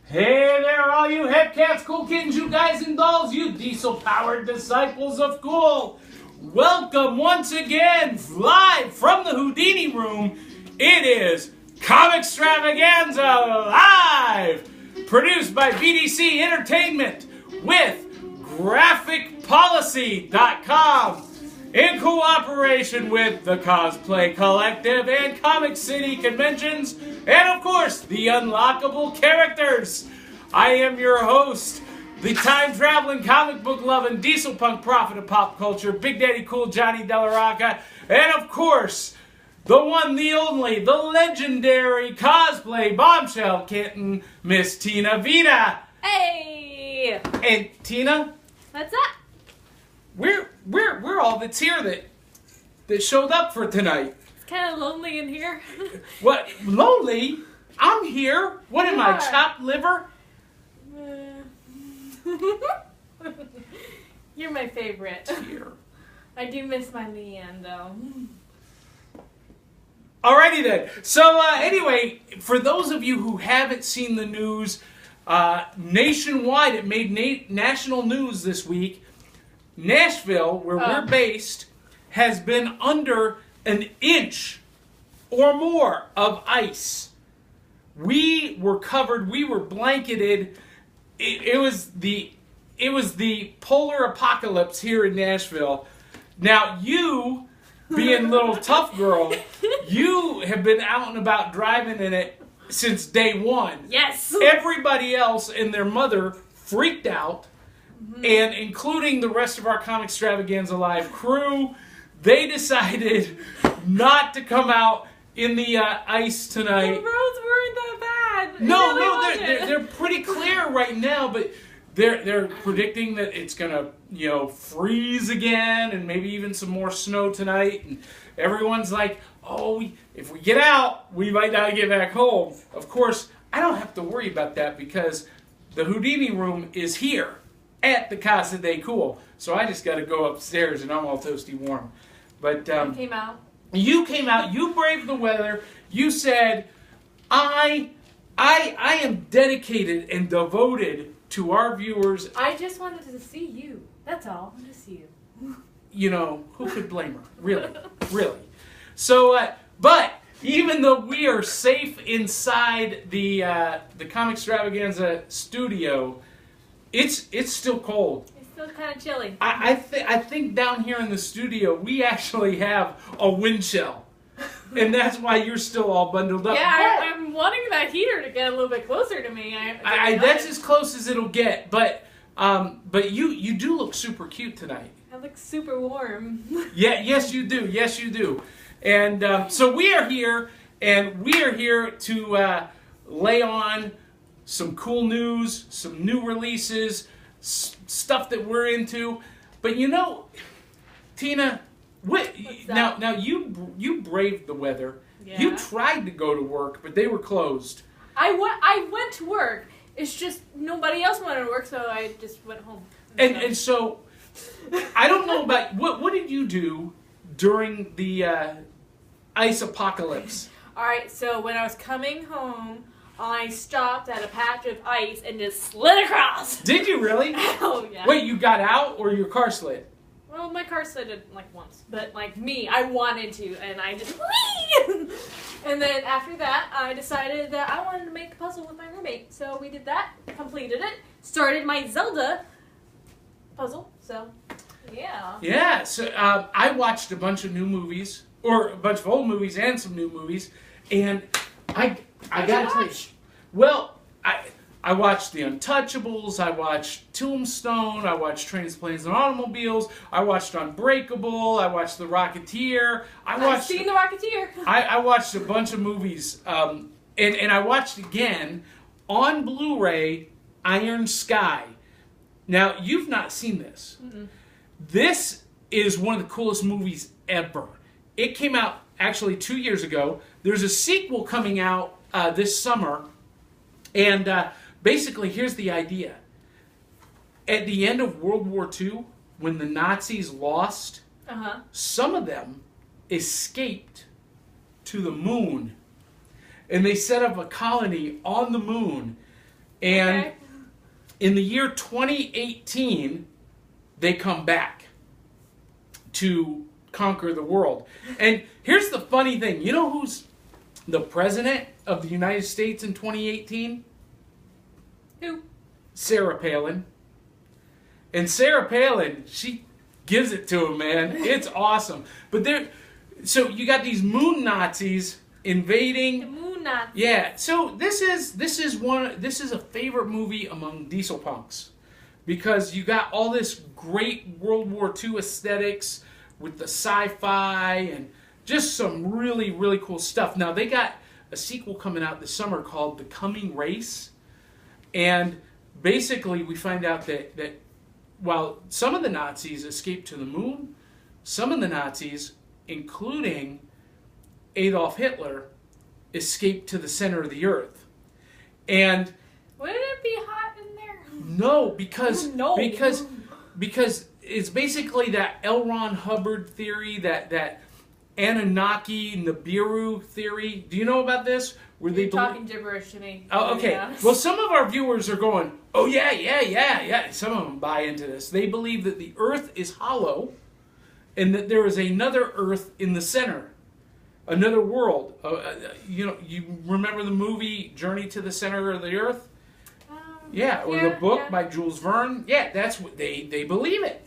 Hey there, all you hip cats, cool kittens, you guys and dolls, you diesel-powered disciples of cool. Welcome once again, live from the Houdini room. It is Comixstravaganza Live, produced by BDC Entertainment with GraphicPolicy.com in cooperation with the Cosplay Collective and Comic City Conventions, and of course, the Unlockable characters. I am your host, the time-traveling, comic book-loving, diesel punk prophet of pop culture, Big Daddy Cool Johnny Della Rocca, and of course, the one, the only, the legendary cosplay bombshell kitten, Miss Tina Vita. Hey! And Tina? What's up? We're all that's here that showed up for tonight. It's kind of lonely in here. What? Lonely? I'm here. What am I, are. chopped liver? You're my favorite. Here. I do miss my Leanne, though. Alrighty then. So anyway, for those of you who haven't seen the news, nationwide, it made national news this week. Nashville, where we're based, has been under an inch or more of ice. We were covered. We were blanketed. It was the polar apocalypse here in Nashville. Now you, being little tough girl, you have been out and about driving in it since day one. Yes. Everybody else and their mother freaked out. And including the rest of our Comixstravaganza Live crew, they decided not to come out in the ice tonight. The roads weren't that bad. No, they're pretty clear right now, but they're predicting that it's gonna freeze again, and maybe even some more snow tonight. And everyone's like, if we get out, we might not get back home. Of course, I don't have to worry about that because the Houdini room is here at the Casa de Cool. So I just got to go upstairs and I'm all toasty warm. But I came out. You came out, you braved the weather. You said, I am dedicated and devoted to our viewers. I just wanted to see you. That's all. I wanted to see you. Who could blame her? Really. Really. So, but even though we are safe inside the Comixstravaganza studio, it's still cold. It's still kind of chilly. I think down here in the studio we actually have a wind chill, and that's why you're still all bundled up. Yeah, I'm wanting that heater to get a little bit closer to me. That's as close as it'll get. But you do look super cute tonight. I look super warm. Yeah, yes you do. Yes you do. And so we are here, and we are here to lay on some cool news, some new releases, stuff that we're into. But Tina, now you braved the weather. Yeah. You tried to go to work, but they were closed. I went to work. It's just nobody else wanted to work, so I just went home. And so I don't know about what did you do during the ice apocalypse? All right, so when I was coming home, I stopped at a patch of ice and just slid across. Did you really? Oh, yeah. Wait, you got out or your car slid? Well, my car slid once, but me, I wanted to, and I just whee! And then after that, I decided that I wanted to make a puzzle with my roommate. So we did that, completed it, started my Zelda puzzle. So, yeah. Yeah, so I watched a bunch of new movies, or a bunch of old movies and some new movies, and I gotta tell you, well, I watched The Untouchables, I watched Tombstone, I watched Trains, Planes, and Automobiles, I watched Unbreakable, I watched The Rocketeer, I've seen The Rocketeer. I watched a bunch of movies, and I watched again on Blu-ray Iron Sky. Now, you've not seen this. Mm-mm. This is one of the coolest movies ever. It came out actually 2 years ago. There's a sequel coming out this summer, and basically here's the idea. At the end of World War II, when the Nazis lost, some of them escaped to the moon, and they set up a colony on the moon And in the year 2018, they come back to conquer the world. And here's the funny thing. You know who's the president of the United States in 2018? Who? Sarah Palin. And Sarah Palin, she gives it to him, man. It's awesome. But so you got these moon Nazis invading. The moon Nazis. Yeah. So this is a favorite movie among diesel punks because you got all this great World War II aesthetics with the sci-fi and just some really, really cool stuff. Now they got a sequel coming out this summer called The Coming Race. And basically we find out that while some of the Nazis escaped to the moon, some of the Nazis, including Adolf Hitler, escaped to the center of the earth. And wouldn't it be hot in there? No, because it's basically that L. Ron Hubbard theory, that Anunnaki Nibiru theory. Do you know about this? Where You're talking gibberish to me. Oh, okay. Well, some of our viewers are going, oh, yeah. Some of them buy into this. They believe that the Earth is hollow and that there is another Earth in the center, another world. You remember the movie Journey to the Center of the Earth? The book by Jules Verne. Yeah, that's what they believe it.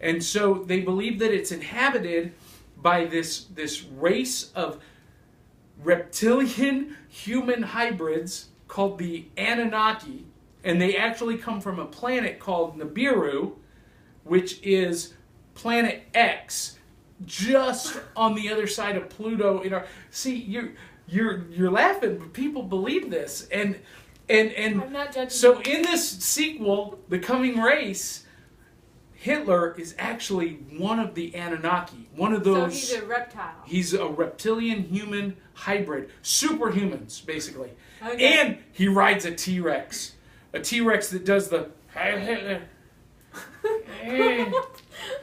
And so they believe that it's inhabited by this race of reptilian human hybrids called the Anunnaki, and they actually come from a planet called Nibiru, which is planet X, just on the other side of Pluto. See, you're laughing, but people believe this, and I'm not judging. So in this sequel, The Coming Race, Hitler is actually one of the Anunnaki, one of those. So he's a reptile. He's a reptilian human hybrid, superhumans basically, okay. And he rides a T-Rex that does the Heil Hitler.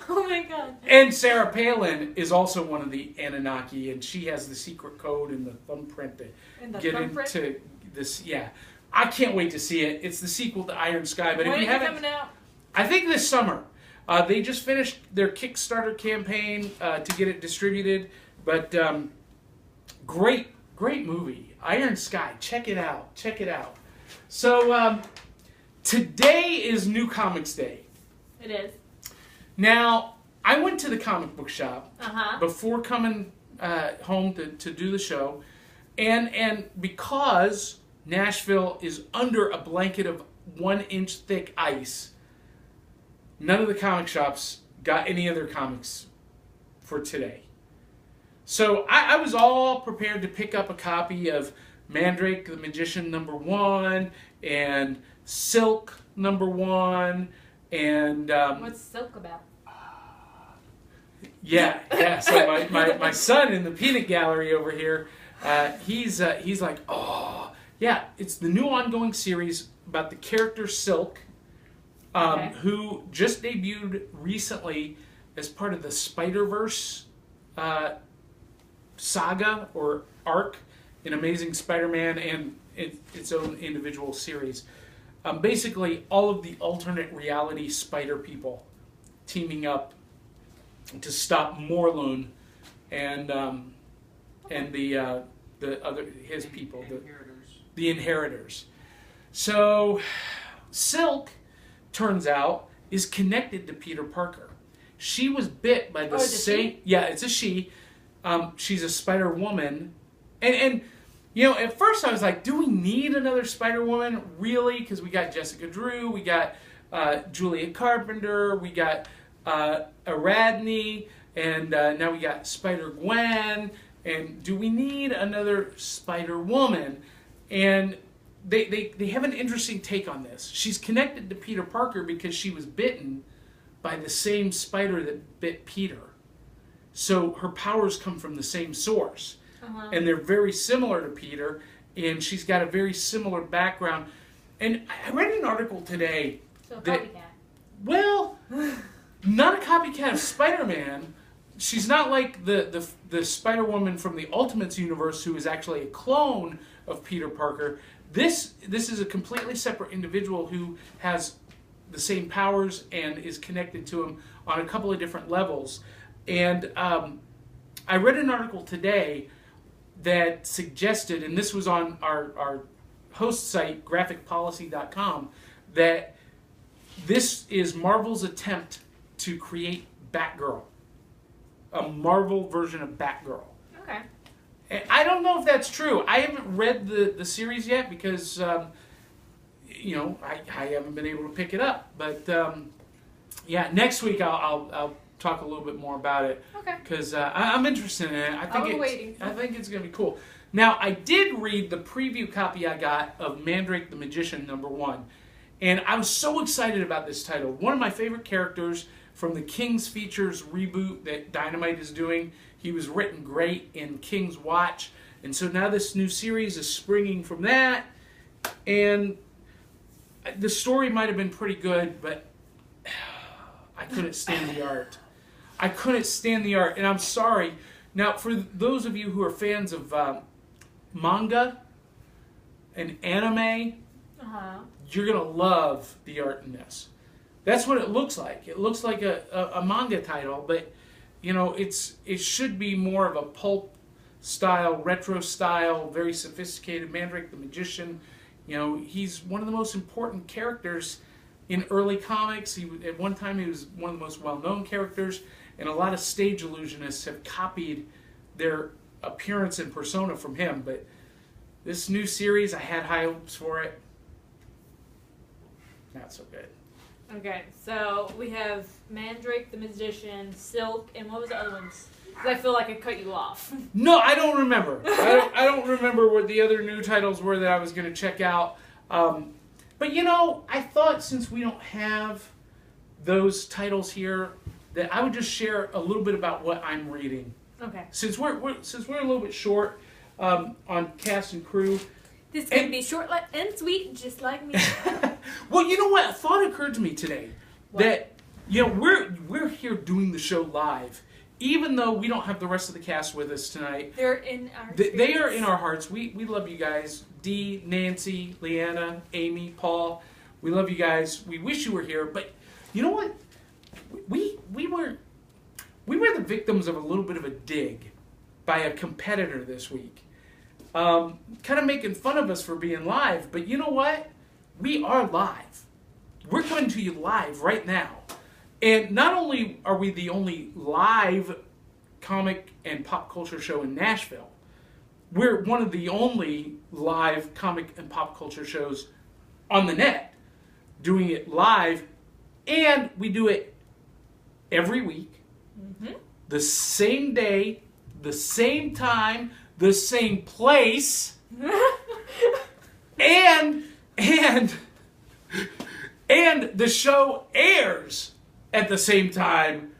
Oh my God. And Sarah Palin is also one of the Anunnaki, and she has the secret code and the thumbprint to get into this. Yeah, I can't wait to see it. It's the sequel to Iron Sky, but when if you haven't, coming out? I think this summer. They just finished their Kickstarter campaign to get it distributed, but great movie, Iron Sky. Check it out. So today is New Comics Day. It is. Now, I went to the comic book shop before coming home to do the show, and because Nashville is under a blanket of 1-inch thick ice, none of the comic shops got any other comics for today. So I was all prepared to pick up a copy of Mandrake the Magician #1 and Silk #1 and... what's Silk about? Yeah. So my son in the peanut gallery over here, he's like, oh, yeah, it's the new ongoing series about the character Silk, who just debuted recently as part of the Spider-Verse saga or arc in Amazing Spider-Man and its own individual series. Basically, all of the alternate reality spider people teaming up to stop Morlun and the other his people, the Inheritors. So Silk, turns out, is connected to Peter Parker. She was bit by the same... Yeah, it's a she. She's a Spider-Woman. And at first I was like, do we need another Spider-Woman? Really? Because we got Jessica Drew, we got Julia Carpenter, we got Aradney, and now we got Spider-Gwen. And do we need another Spider-Woman? And they have an interesting take on this. She's connected to Peter Parker because she was bitten by the same spider that bit Peter. So her powers come from the same source. And they're very similar to Peter, and she's got a very similar background. And I read an article today. So a copycat. Well, not a copycat of Spider-Man. She's not like the Spider-Woman from the Ultimates universe who is actually a clone of Peter Parker. This is a completely separate individual who has the same powers and is connected to him on a couple of different levels. And I read an article today that suggested, and this was on our host site, graphicpolicy.com, that this is Marvel's attempt to create Batgirl. A Marvel version of Batgirl. Okay. And I don't know if that's true. I haven't read the series yet because, you know, I haven't been able to pick it up. But, yeah, next week I'll talk a little bit more about it. Okay. Because I'm interested in it. I think it's going to be cool. Now, I did read the preview copy I got of Mandrake the Magician #1. And I was so excited about this title. One of my favorite characters from the King's Features reboot that Dynamite is doing. He was written great in King's Watch. And so now this new series is springing from that. And the story might have been pretty good, but I couldn't stand the art. I couldn't stand the art, and I'm sorry. Now, for those of you who are fans of manga and anime, you're going to love the art in this. That's what it looks like. It looks like a manga title, but, you know, it should be more of a pulp style, retro style, very sophisticated. Mandrake the Magician, you know, he's one of the most important characters in early comics. At one time, he was one of the most well-known characters, and a lot of stage illusionists have copied their appearance and persona from him. But this new series, I had high hopes for it. Not so good. Okay, so we have Mandrake the Magician, Silk, and what was the other ones? Because I feel like I cut you off. No, I don't remember. I don't remember what the other new titles were that I was going to check out. But, you know, I thought since we don't have those titles here, that I would just share a little bit about what I'm reading. Okay. Since we're a little bit short on cast and crew. This can be short and sweet, just like me. Well, you know what? A thought occurred to me today that, you know, we're here doing the show live, even though we don't have the rest of the cast with us tonight. They're in our They are in our hearts. We love you guys. Dee, Nancy, Leanna, Amy, Paul. We love you guys. We wish you were here, but you know what? We were the victims of a little bit of a dig by a competitor this week. Kind of making fun of us for being live, but you know what? We are live. We're coming to you live right now. And not only are we the only live comic and pop culture show in Nashville, we're one of the only live comic and pop culture shows on the net, doing it live, and we do it every week, the same day, the same time, the same place, and the show airs at the same time,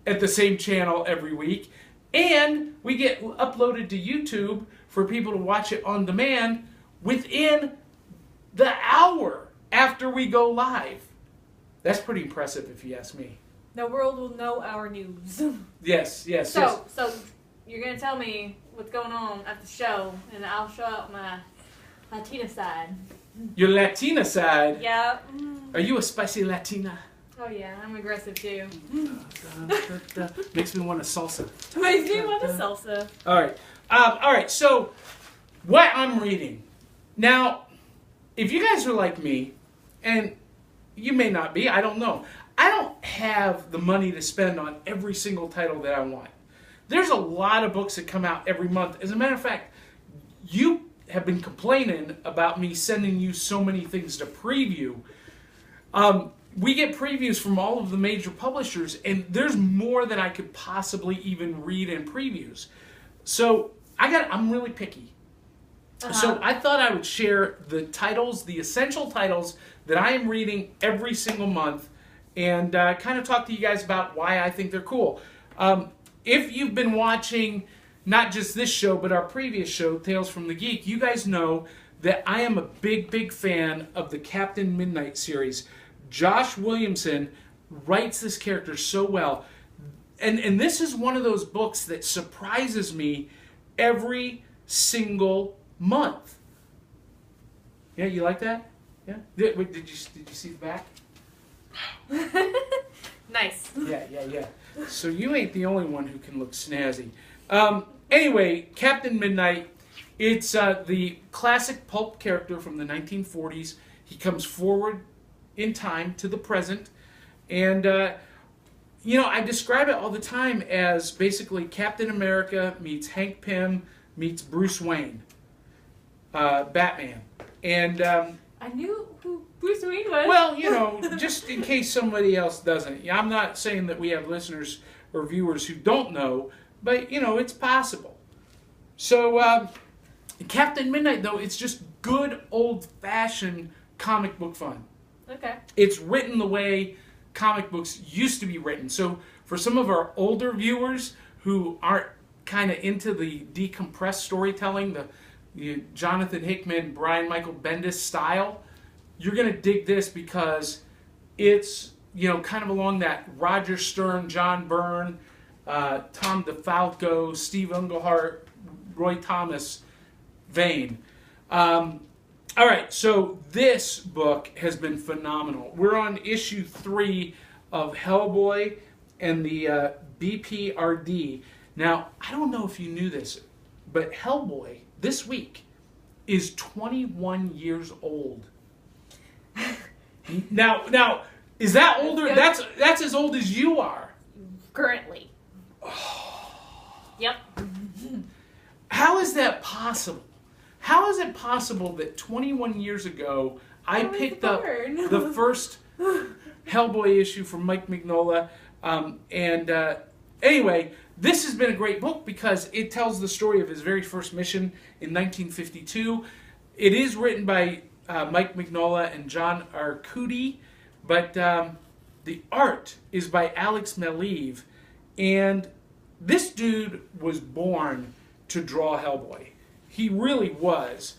at the same channel every week, and we get uploaded to YouTube for people to watch it on demand within the hour after we go live. That's pretty impressive if you ask me. The world will know our news. Yes. So you're going to tell me what's going on at the show, and I'll show out my Latina side. Your Latina side? Yeah. Are you a spicy Latina? Oh yeah, I'm aggressive too. Makes me want a salsa. Makes me want a salsa. All right, so what I'm reading. Now, if you guys are like me, and you may not be, I don't know. I don't have the money to spend on every single title that I want. There's a lot of books that come out every month. As a matter of fact, you have been complaining about me sending you so many things to preview. We get previews from all of the major publishers, and there's more than I could possibly even read in previews. So I'm really picky. So I thought I would share the titles, the essential titles that I am reading every single month, and kind of talk to you guys about why I think they're cool. If you've been watching not just this show, but our previous show, Tales from the Geek, you guys know that I am a big fan of the Captain Midnight series. Josh Williamson writes this character so well. And this is one of those books that surprises me every single month. Yeah, you like that? Yeah. Did you see the back? Nice. Yeah. So you ain't the only one who can look snazzy. Anyway, Captain Midnight. It's the classic pulp character from the 1940s. He comes forward in time to the present, and I describe it all the time as basically Captain America meets Hank Pym meets Bruce Wayne, Batman, and I knew who Bruce Wayne was. Well, just in case somebody else doesn't. I'm not saying that we have listeners or viewers who don't know, but it's possible. So, Captain Midnight, though, it's just good old-fashioned comic book fun. Okay. It's written the way comic books used to be written. So for some of our older viewers who aren't kind of into the decompressed storytelling, the Jonathan Hickman, Brian Michael Bendis style, you're going to dig this because it's, kind of along that Roger Stern, John Byrne, Tom DeFalco, Steve Englehart, Roy Thomas vein. All right, so this book has been phenomenal. We're on issue 3 of Hellboy and the BPRD. Now, I don't know if you knew this, but Hellboy, this week, is 21 years old. Now, is that older? That's as old as you are. Currently. Yep. How is that possible? How is it possible that 21 years ago I picked up the first Hellboy issue from Mike Mignola? Anyway, this has been a great book because it tells the story of his very first mission in 1952. It is written by Mike Mignola and John Arcudi, but the art is by Alex Maleev. And this dude was born to draw Hellboy. He really was.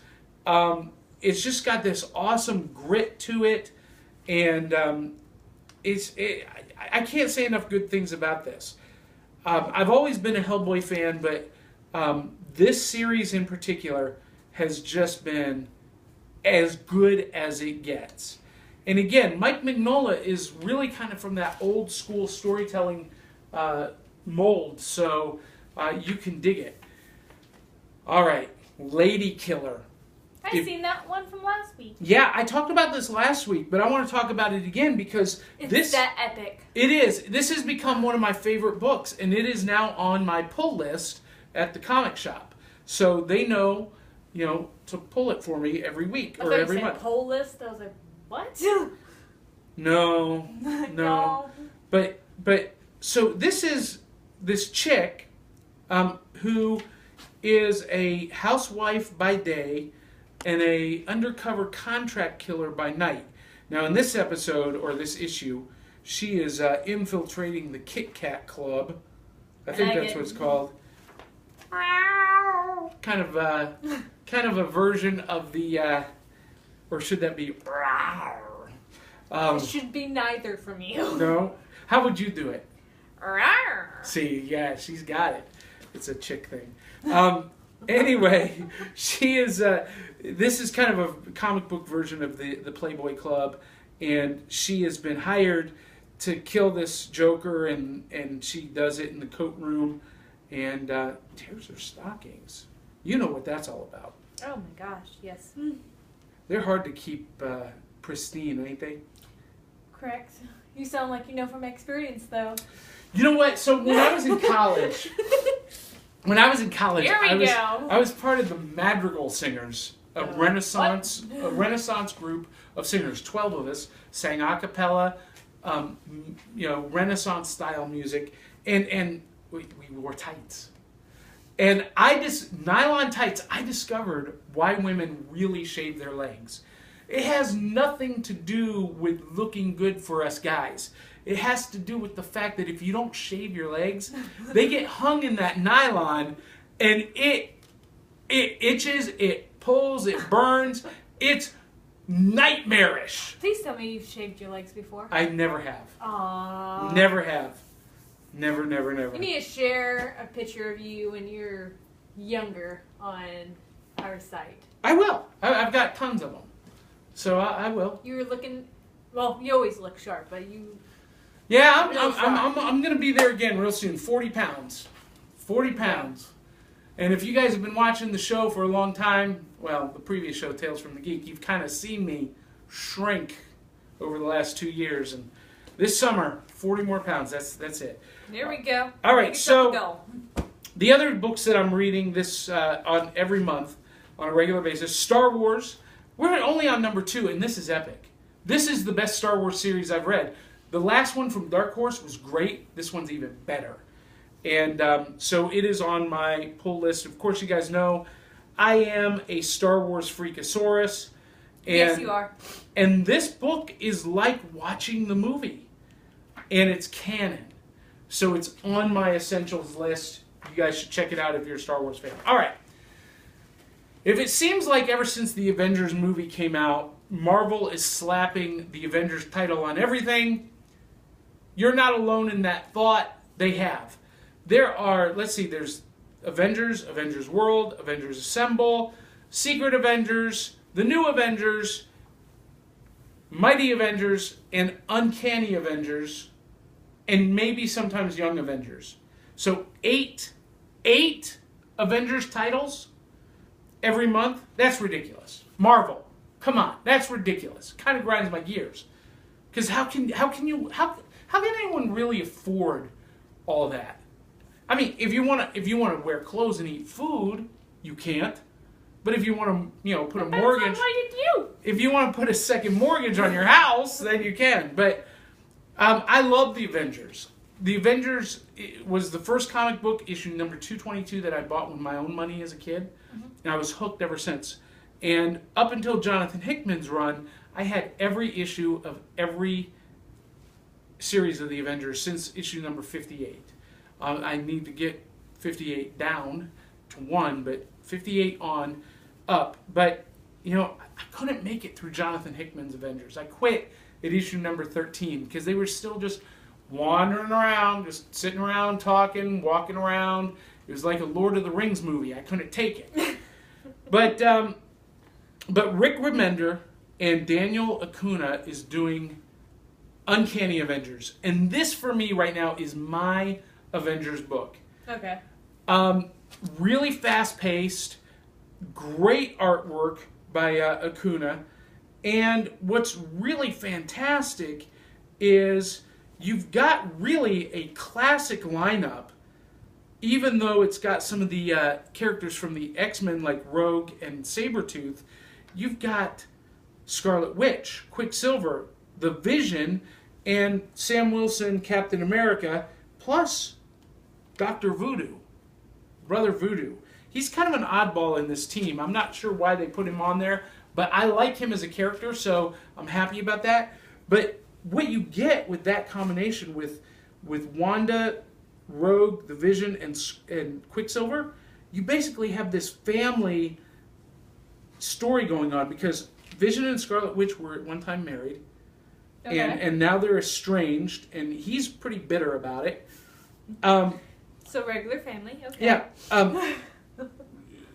It's just got this awesome grit to it, and I can't say enough good things about this. I've always been a Hellboy fan, but this series in particular has just been as good as it gets. And again, Mike Mignola is really kind of from that old school storytelling mold, so you can dig it. All right. Lady Killer. I've seen that one from last week. Yeah, I talked about this last week, but I want to talk about it again because it's that epic. It is. This has become one of my favorite books, and it is now on my pull list at the comic shop. So they know, to pull it for me every week or every month. Pull list. I was like, what? No. But so this is this chick who is a housewife by day and a undercover contract killer by night. Now in this episode, or this issue, she is infiltrating the Kit Kat Club. I think that's what it's called. Kind of a version of the, or should that be? It should be neither from you. No. How would you do it? See, yeah, she's got it. It's a chick thing. Anyway, she is. This is kind of a comic book version of the Playboy Club, and she has been hired to kill this Joker, and she does it in the coat room, and tears her stockings. You know what that's all about. Oh my gosh, yes. They're hard to keep pristine, ain't they? Correct. You sound like you know from experience, though. You know what? So when I was in college. I was part of the Madrigal Singers, a Renaissance group of singers. 12 of us sang a cappella, Renaissance style music, and we wore tights. And nylon tights. I discovered why women really shave their legs. It has nothing to do with looking good for us guys. It has to do with the fact that if you don't shave your legs, they get hung in that nylon, and it itches, it pulls, it burns. It's nightmarish. Please tell me you've shaved your legs before. I never have. Aww. Never have. Never. You need to share a picture of you when you're younger on our site. I will. I've got tons of them. So I will. You were looking. Well, you always look sharp, but you. Yeah, I'm going to be there again real soon. 40 pounds. 40 pounds. And if you guys have been watching the show for a long time, well, the previous show, Tales from the Geek, you've kind of seen me shrink over the last 2 years. And this summer, 40 more pounds. That's it. There we go. All right, so the other books that I'm reading this on every month on a regular basis, Star Wars. We're only on number 2, and this is epic. This is the best Star Wars series I've read. The last one from Dark Horse was great. This one's even better. And so it is on my pull list. Of course, you guys know I am a Star Wars freakasaurus. And, yes, you are. And this book is like watching the movie. And it's canon. So it's on my essentials list. You guys should check it out if you're a Star Wars fan. All right. If it seems like ever since the Avengers movie came out, Marvel is slapping the Avengers title on everything, you're not alone in that thought. They have. There are, let's see, there's Avengers, Avengers World, Avengers Assemble, Secret Avengers, The New Avengers, Mighty Avengers, and Uncanny Avengers, and maybe sometimes Young Avengers. So eight Avengers titles every month? That's ridiculous. Marvel, come on, that's ridiculous. Kind of grinds my gears. Because how can anyone really afford all that? I mean, if you want to wear clothes and eat food, you can't. But if you want to, put a mortgage, if you want to put a second mortgage on your house, then you can. But I love the Avengers. The Avengers was the first comic book, issue number 222, that I bought with my own money as a kid. Mm-hmm. And I was hooked ever since. And up until Jonathan Hickman's run, I had every issue of every series of the Avengers since issue number 58. I need to get 58 down to 1, but 58 on up. But, I couldn't make it through Jonathan Hickman's Avengers. I quit at issue number 13 because they were still just wandering around, just sitting around, talking, walking around. It was like a Lord of the Rings movie. I couldn't take it. But Rick Remender and Daniel Acuna is doing Uncanny Avengers. And this, for me, right now, is my Avengers book. Okay. Really fast-paced, great artwork by Acuna. And what's really fantastic is you've got really a classic lineup, even though it's got some of the characters from the X-Men like Rogue and Sabretooth. You've got Scarlet Witch, Quicksilver, the Vision, and Sam Wilson, Captain America, plus Dr. Voodoo, Brother Voodoo. He's kind of an oddball in this team. I'm not sure why they put him on there, but I like him as a character, so I'm happy about that. But what you get with that combination with Wanda, Rogue, the Vision, and Quicksilver, you basically have this family story going on because Vision and Scarlet Witch were at one time married, okay, and now they're estranged, and he's pretty bitter about it. So regular family, okay. Yeah.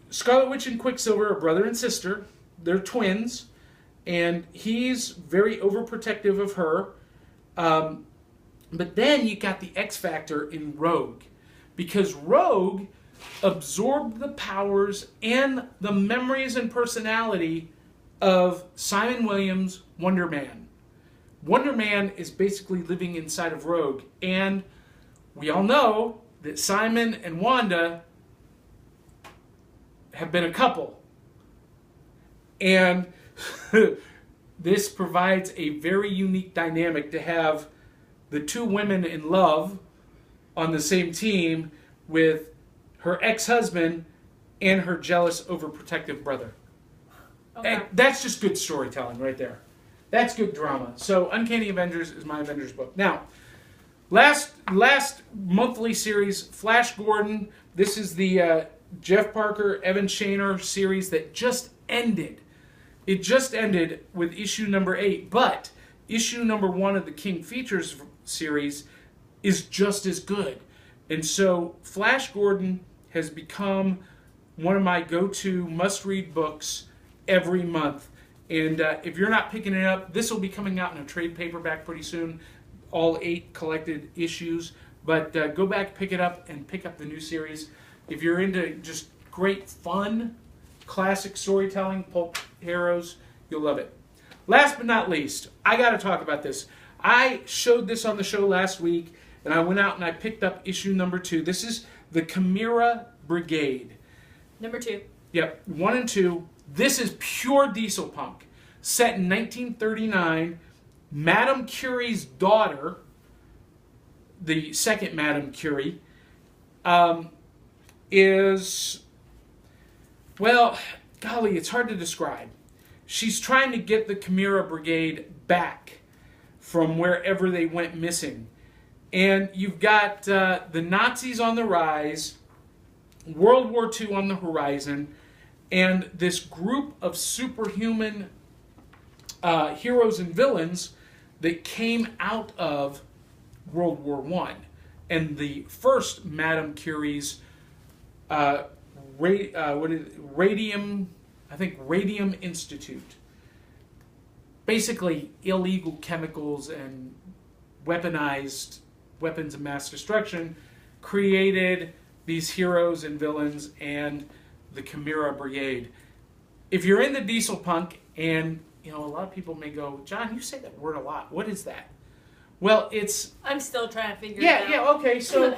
Scarlet Witch and Quicksilver are brother and sister. They're twins, and he's very overprotective of her. But then you got the X Factor in Rogue, because Rogue absorbed the powers and the memories and personality of Simon Williams' Wonder Man. Wonder Man is basically living inside of Rogue, and we all know that Simon and Wanda have been a couple. And this provides a very unique dynamic to have the two women in love on the same team with her ex-husband and her jealous, overprotective brother. Okay. And that's just good storytelling right there. That's good drama. So Uncanny Avengers is my Avengers book. Now, last monthly series, Flash Gordon. This is the Jeff Parker, Evan Shaner series that just ended. It just ended with issue number 8, but issue number 1 of the King Features series is just as good. And so Flash Gordon has become one of my go-to must-read books every month. And if you're not picking it up, this will be coming out in a trade paperback pretty soon. All 8 collected issues. But go back, pick it up, and pick up the new series. If you're into just great fun, classic storytelling, pulp heroes, you'll love it. Last but not least, I got to talk about this. I showed this on the show last week, and I went out and I picked up issue number 2. This is the Chimera Brigade. Number 2. Yep, 1 and 2. This is pure diesel punk. Set in 1939, Madame Curie's daughter, the second Madame Curie, is, well, golly, it's hard to describe. She's trying to get the Chimera Brigade back from wherever they went missing. And you've got the Nazis on the rise, World War II on the horizon, and this group of superhuman heroes and villains that came out of World War I. And the first Madame Curie's Radium Institute. Basically, illegal chemicals and weaponized weapons of mass destruction created these heroes and villains and the Chimera Brigade. If you're into diesel punk, and a lot of people may go, John, you say that word a lot. What is that? Well, it's... I'm still trying to figure it out. Yeah, okay. So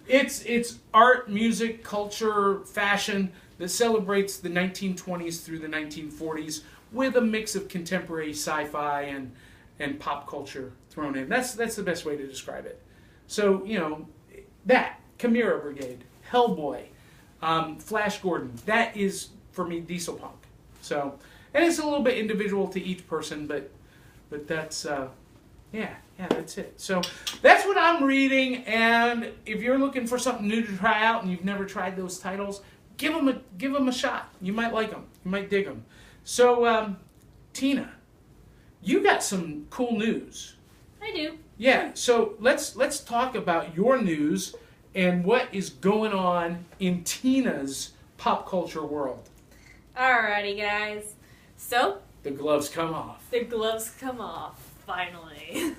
it's art, music, culture, fashion that celebrates the 1920s through the 1940s with a mix of contemporary sci-fi and pop culture thrown in. That's the best way to describe it. So, that, Chimera Brigade, Hellboy, Flash Gordon, that is, for me, diesel punk. So, and it's a little bit individual to each person, but that's... Yeah, that's it. So that's what I'm reading, and if you're looking for something new to try out and you've never tried those titles, give them a shot. You might like them. You might dig them. So, Tina, you got some cool news. I do. Yeah, so let's talk about your news and what is going on in Tina's pop culture world. Alrighty, guys. So the gloves come off. The gloves come off. Finally.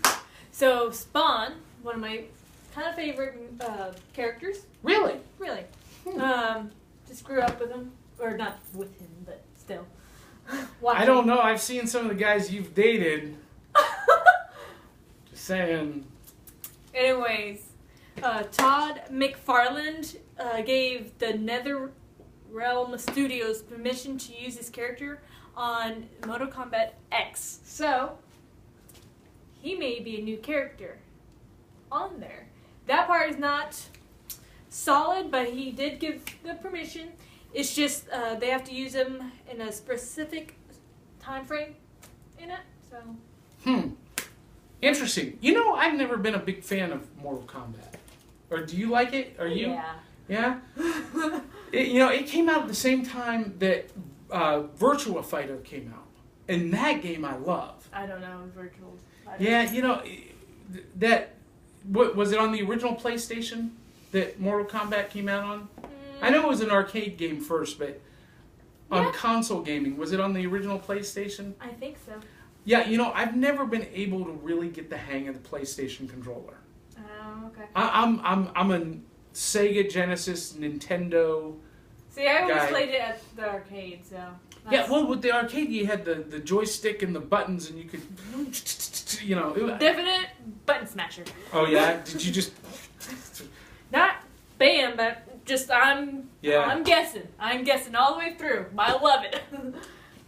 So, Spawn, one of my kind of favorite characters. Really? Really. Just grew up with him. Or not with him, but still. I don't know. I've seen some of the guys you've dated. Just saying. Anyways, Todd McFarlane gave the NetherRealm Studios permission to use his character on Mortal Kombat X. So... he may be a new character on there. That part is not solid, but he did give the permission. It's just they have to use him in a specific time frame in it. So. Interesting. I've never been a big fan of Mortal Kombat. Or do you like it? Are you? Yeah. Yeah? It came out at the same time that Virtua Fighter came out. And that game I love. I don't know, Virtual. Yeah, that... What, was it on the original PlayStation that Mortal Kombat came out on? I know it was an arcade game first, but on console gaming, was it on the original PlayStation? I think so. Yeah, I've never been able to really get the hang of the PlayStation controller. Oh, okay. I'm a Sega, Genesis, Nintendo. See, I always guy. played it at the arcade, so. Yeah, well, with the arcade, you had the joystick and the buttons, and you could, Definite button smasher. Oh yeah, did you just? Not bam, but just I'm guessing. I'm guessing all the way through. I love it.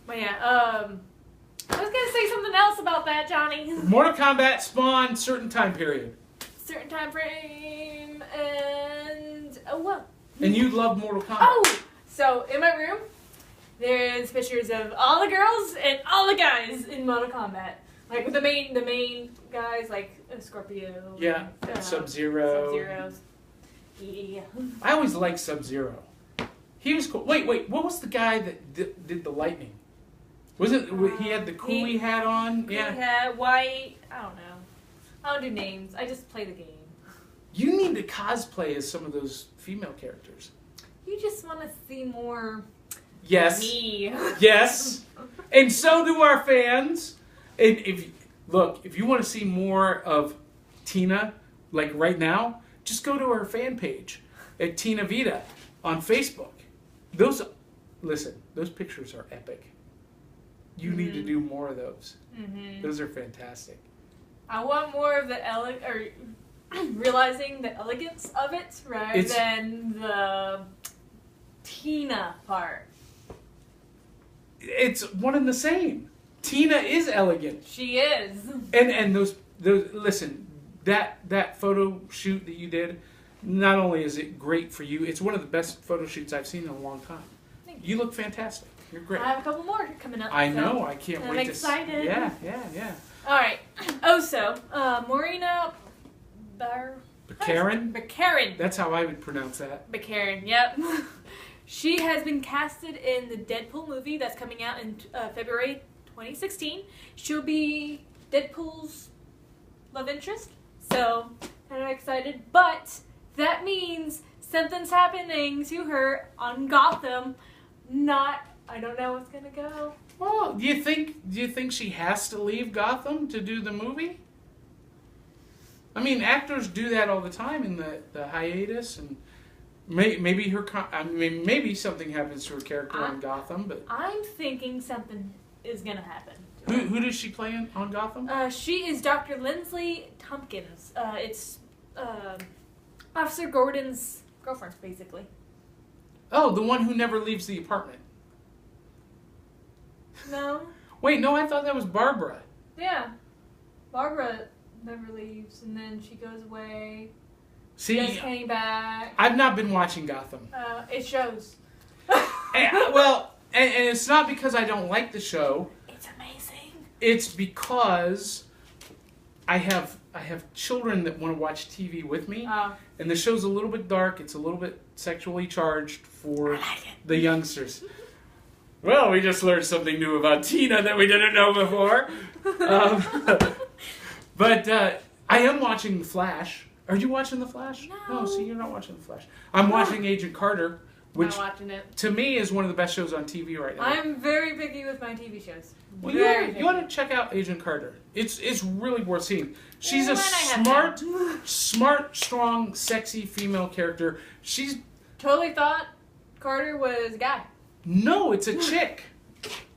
But yeah, I was gonna say something else about that, Johnny. Mortal Kombat Spawn, certain time period. Certain time frame, and what? And you love Mortal Kombat. Oh, so in my room, there's pictures of all the girls and all the guys in Mortal Kombat. Like the main guys, like Scorpio. Yeah, Sub-Zero. Sub-Zeros. Yeah. I always liked Sub-Zero. He was cool. Wait, what was the guy that did the lightning? Was it he had the coolie hat on? Yeah. Hat, white. I don't know. I don't do names. I just play the game. You need to cosplay as some of those female characters. You just want to see more Yes. Me. Yes. And so do our fans. And if you want to see more of Tina, like right now, just go to her fan page at Tina Vita on Facebook. Those pictures are epic. You need to do more of those. Mm-hmm. Those are fantastic. I want more of the realizing the elegance of it rather than the Tina part. It's one and the same. Tina is elegant. She is. And those listen, that photo shoot that you did, not only is it great for you, it's one of the best photo shoots I've seen in a long time. You look fantastic. You're great. I have a couple more coming up. I know. I can't wait to. I'm excited. Yeah. All right. Also, Marina Bakarin. That's how I would pronounce that. Bakarin. Yep. She has been casted in the Deadpool movie that's coming out in February 2016. She'll be Deadpool's love interest. So, kind of excited. But that means something's happening to her on Gotham. I don't know what's gonna go. Well, do you think she has to leave Gotham to do the movie? I mean, actors do that all the time in the hiatus, and maybe something happens to her character on Gotham. But I'm thinking something is gonna happen. Who does she play on Gotham? She is Dr. Lindsley Tompkins. It's Officer Gordon's girlfriend, basically. Oh, the one who never leaves the apartment. No. Wait, no, I thought that was Barbara. Yeah. Barbara never leaves, and then she goes away. See, just came back. I've not been watching Gotham. It shows. and it's not because I don't like the show. It's amazing. It's because I have children that want to watch TV with me, and the show's a little bit dark. It's a little bit sexually charged for the youngsters. Well, we just learned something new about Tina that we didn't know before. But I am watching The Flash. Are you watching The Flash? No, see, you're not watching The Flash. I'm watching Agent Carter, which I'm watching it. To me is one of the best shows on TV right now. I'm very picky with my TV shows. Well, you ought to check out Agent Carter. It's really worth seeing. She's a smart, strong, sexy female character. She's totally thought Carter was a guy. No, it's a chick.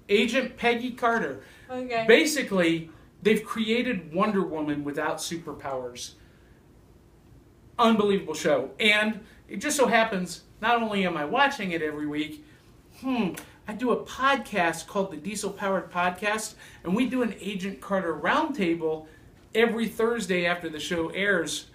Agent Peggy Carter. Okay. Basically, they've created Wonder Woman without superpowers. Unbelievable show. And it just so happens, not only am I watching it every week, I do a podcast called the Diesel Powered Podcast, and we do an Agent Carter roundtable every Thursday after the show airs.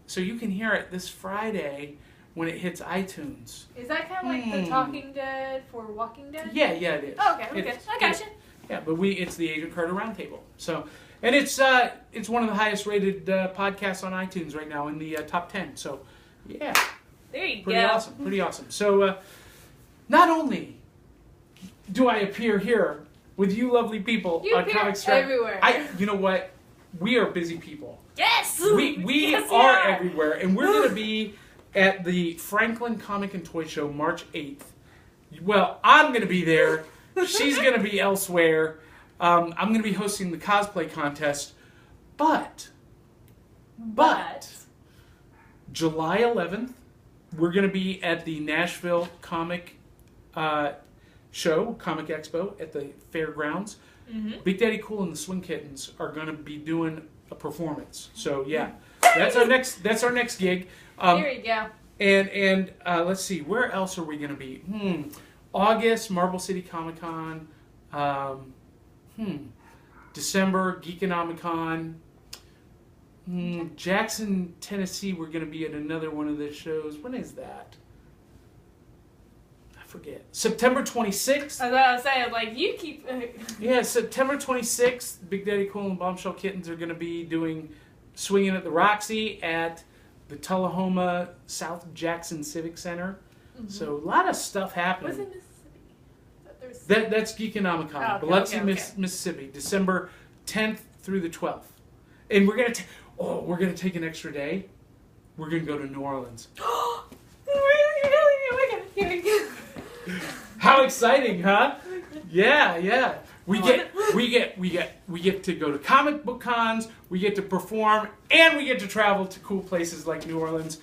So you can hear it this Friday when it hits iTunes. Is that kind of like the Talking Dead for Walking Dead? Yeah, it is. Oh, okay. I gotcha. Yeah, but it's the Agent Carter Roundtable. So, and it's one of the highest rated podcasts on iTunes right now in the top 10. So, yeah. There you go. Pretty awesome. So, not only do I appear here with you lovely people on Comixstravaganza everywhere. You know what? We are busy people. Yes! We are everywhere, and we're going to be at the Franklin Comic and Toy Show March 8th. Well, I'm going to be there. She's going to be elsewhere. I'm going to be hosting the cosplay contest. But July 11th, we're going to be at the Nashville Comic Show, Comic Expo at the fairgrounds. Mm-hmm. Big Daddy Cool and the Swing Kittens are going to be doing a performance. So yeah, that's our next gig. There you go. And let's see, where else are we going to be? August, Marble City Comic Con. December, Geekonomicon. Jackson, Tennessee, we're going to be at another one of the shows. When is that? I forget. September 26th. I was saying, like, you keep... Yeah, September 26th, Big Daddy Cool and Bombshell Kittens are going to be swinging at the Roxy at the Tullahoma South Jackson Civic Center. Mm-hmm. So a lot of stuff happening. What's in Mississippi? That's Geekonomicon, Biloxi, Mississippi, December 10th through the 12th. And we're gonna take an extra day. We're gonna go to New Orleans. How exciting, huh? Yeah. We get to go to comic book cons, we get to perform, and we get to travel to cool places like New Orleans.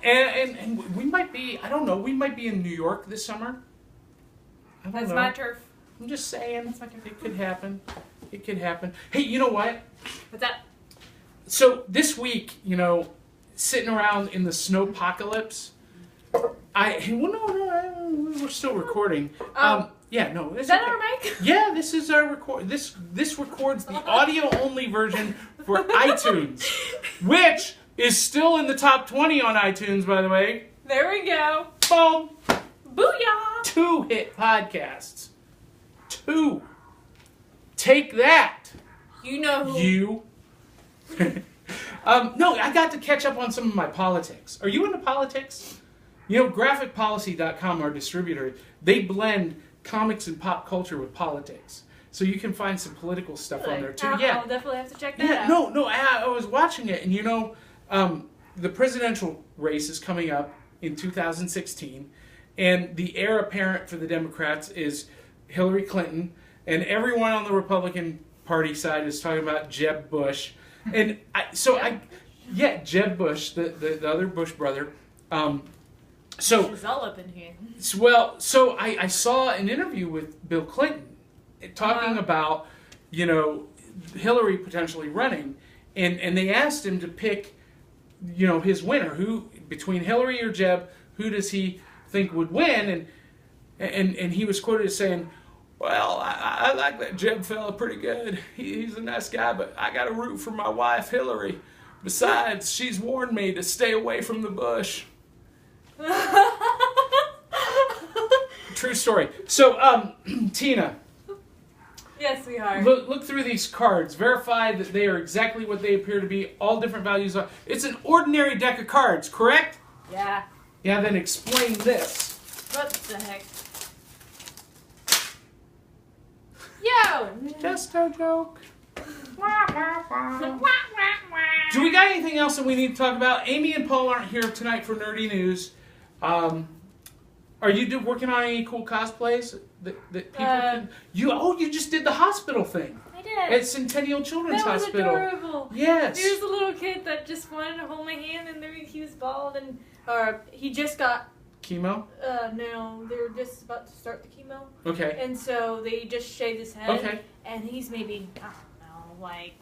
And we might be, I don't know, we might be in New York this summer. That's my turf. I'm just saying, it could happen. It could happen. Hey, you know what? What's that? So this week, sitting around in the snowpocalypse, we're still recording. Yeah, no. Is that our mic? Yeah, this is our record. This records the audio only version for iTunes, which is still in the top 20 on iTunes, by the way. There we go. Boom. Booyah. 2 hit podcasts. 2. Take that. You know who. You. No, I got to catch up on some of my politics. Are you into politics? Graphicpolicy.com, our distributor, they blend comics and pop culture with politics. So you can find some political stuff on there too. I'll definitely have to check that out. No, I was watching it, and the presidential race is coming up in 2016, and the heir apparent for the Democrats is Hillary Clinton, and everyone on the Republican Party side is talking about Jeb Bush. And Jeb Bush, the other Bush brother. She's all up in here. Well, so I saw an interview with Bill Clinton talking about, Hillary potentially running, and they asked him to pick, his winner, who between Hillary or Jeb, who does he think would win? And he was quoted as saying, "Well, I like that Jeb fella pretty good. He's a nice guy, but I got to root for my wife Hillary. Besides, she's warned me to stay away from the Bush." True story. So, Tina. Yes, we are. Look through these cards. Verify that they are exactly what they appear to be. All different values. It's an ordinary deck of cards, correct? Yeah. Yeah, then explain this. What the heck? Yo! Just a joke. Do we got anything else that we need to talk about? Amy and Paul aren't here tonight for Nerdy News. Are you working on any cool cosplays that people can... You just did the hospital thing. I did. At Centennial Children's Hospital. That was adorable. Yes. There was a little kid that just wanted to hold my hand, and he was bald, and he just got... Chemo? No, they were just about to start the chemo. Okay. And so they just shaved his head. Okay. And he's maybe, I don't know, like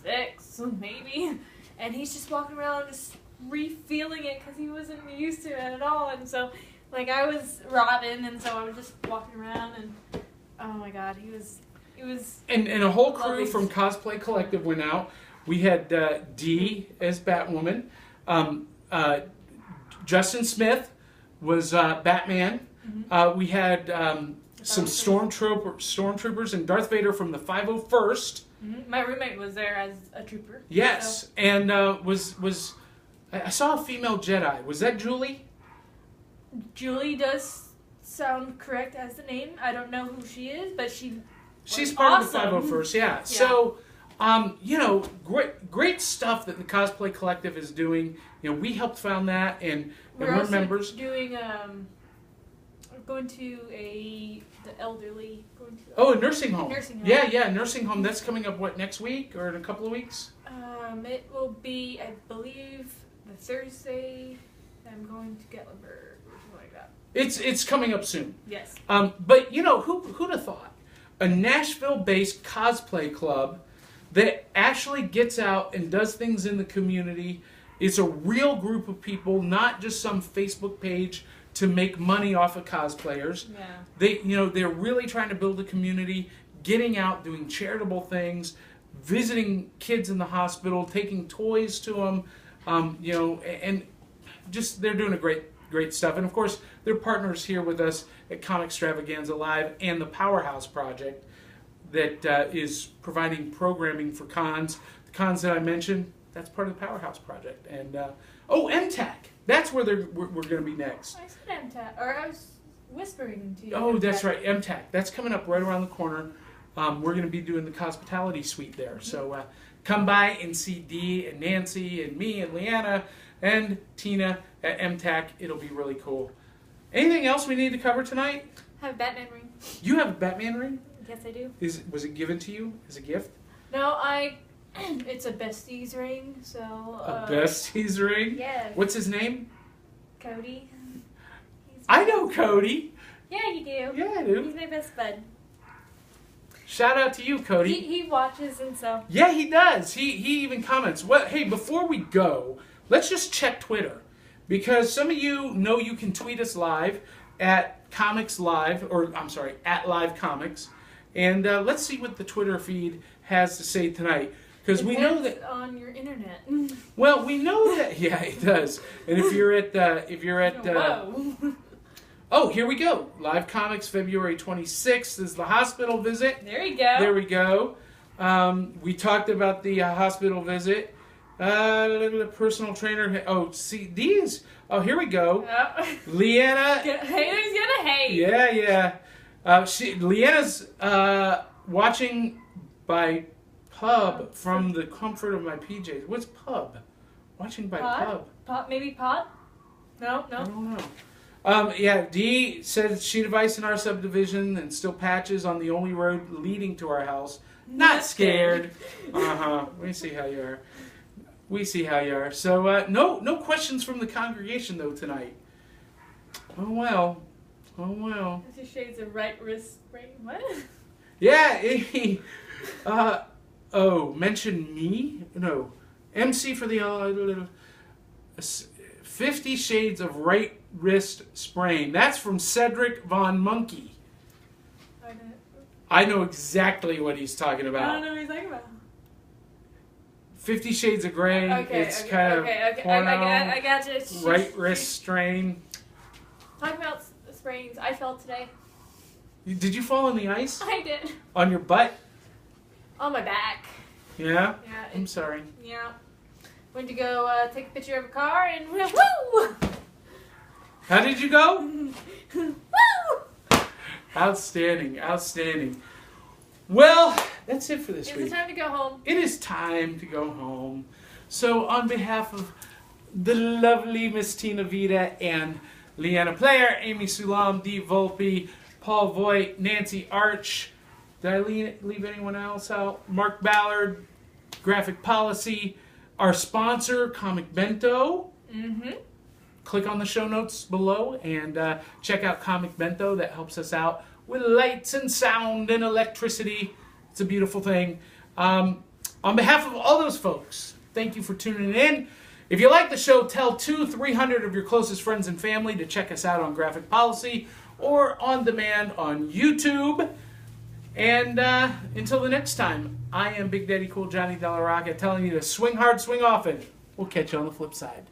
6, maybe. And he's just walking around just re-feeling it because he wasn't used to it at all. And so, I was Robin, and so I was just walking around, and oh my God, he was. And a whole crew lovely. from Cosplay Collective went out. We had Dee as Batwoman. Justin Smith was Batman. Mm-hmm. We had some stormtroopers and Darth Vader from the 501st. Mm-hmm. My roommate was there as a trooper. Yes, so. And I saw a female Jedi. Was that Julie? Julie does sound correct as the name. I don't know who she is, but she's part awesome. of the 501st. Yeah. So, great stuff that the Cosplay Collective is doing. We helped found that, and we're members. Doing going to the elderly. A nursing home. Nursing home. Yeah, nursing home. That's coming up next week or in a couple of weeks? It will be, I believe, the Thursday. I'm going to Gatlinburg or something like that. It's coming up soon. Yes. But who'd have thought a Nashville-based cosplay club that actually gets out and does things in the community. It's a real group of people, not just some Facebook page to make money off of cosplayers. Yeah. They're really trying to build a community, getting out, doing charitable things, visiting kids in the hospital, taking toys to them, and just they're doing a great stuff. And of course, they're partners here with us at Comixstravaganza Live and the Powerhouse Project that is providing programming for cons. The cons that I mentioned, that's part of the Powerhouse Project. And MTAC, that's where we're going to be next. I said MTAC, or I was whispering to you. Oh, that's right, MTAC. That's coming up right around the corner. We're going to be doing the hospitality suite there. So come by and see Dee and Nancy and me and Leanna and Tina at MTAC. It'll be really cool. Anything else we need to cover tonight? I have a Batman ring. You have a Batman ring? Yes, I do. Was it given to you as a gift? No, it's a besties ring, so... A besties ring? Yeah. What's his name? Cody. I know Cody. Yeah, you do. Yeah, I do. He's my best bud. Shout out to you, Cody. He watches and so... Yeah, he does. He even comments. Well, hey, before we go, let's just check Twitter. Because some of you know you can tweet us live at Comics Live, or I'm sorry, at Live Comics. And let's see what the Twitter feed has to say tonight. Because we know that on your internet. Well, we know that. Yeah, it does. And if you're at Whoa. Oh, here we go. Live Comics, February 26th is the hospital visit. There you go. There we go. We talked about the hospital visit. Personal trainer. Oh, see these. Oh, here we go. Oh. Leanna. Haters gonna hate. Yeah. Leanna's watching by pub from the comfort of my PJs. What's pub? Watching by pub. Pod? Maybe pod? No. I don't know. Yeah, Dee said sheet of ice in our subdivision and still patches on the only road leading to our house. Not scared. We see how you are. So, no questions from the congregation, though, tonight. Oh, well. 50 Shades of Right Wrist Spray. What? Yeah, mention me? No. MC for the 50 Shades of Right Wrist Sprain. That's from Cedric Von Monkey. I know exactly what he's talking about. I don't know what he's talking about. 50 Shades of Grey. It's kind of porno. I got you. Right wrist strain. Talking about sprains, I fell today. Did you fall on the ice? I did. On your butt? On my back. Yeah? Yeah. I'm sorry. Yeah. Went to go take a picture of a car and woo! How did you go? Woo! Outstanding. Well, that's it for this week. It's time to go home. It is time to go home. So on behalf of the lovely Miss Tina Vita and Leanna Player, Amy Sulam, Dee Volpe, Paul Voigt, Nancy Arch, did I leave anyone else out? Mark Ballard, Graphic Policy, our sponsor, Comic Bento. Mm-hmm. Click on the show notes below and check out Comic Bento. That helps us out with lights and sound and electricity. It's a beautiful thing. On behalf of all those folks, thank you for tuning in. If you like the show, tell 200-300 of your closest friends and family to check us out on Graphic Policy or on demand on YouTube. And until the next time, I am Big Daddy Cool Johnny Della Rocca telling you to swing hard, swing often. We'll catch you on the flip side.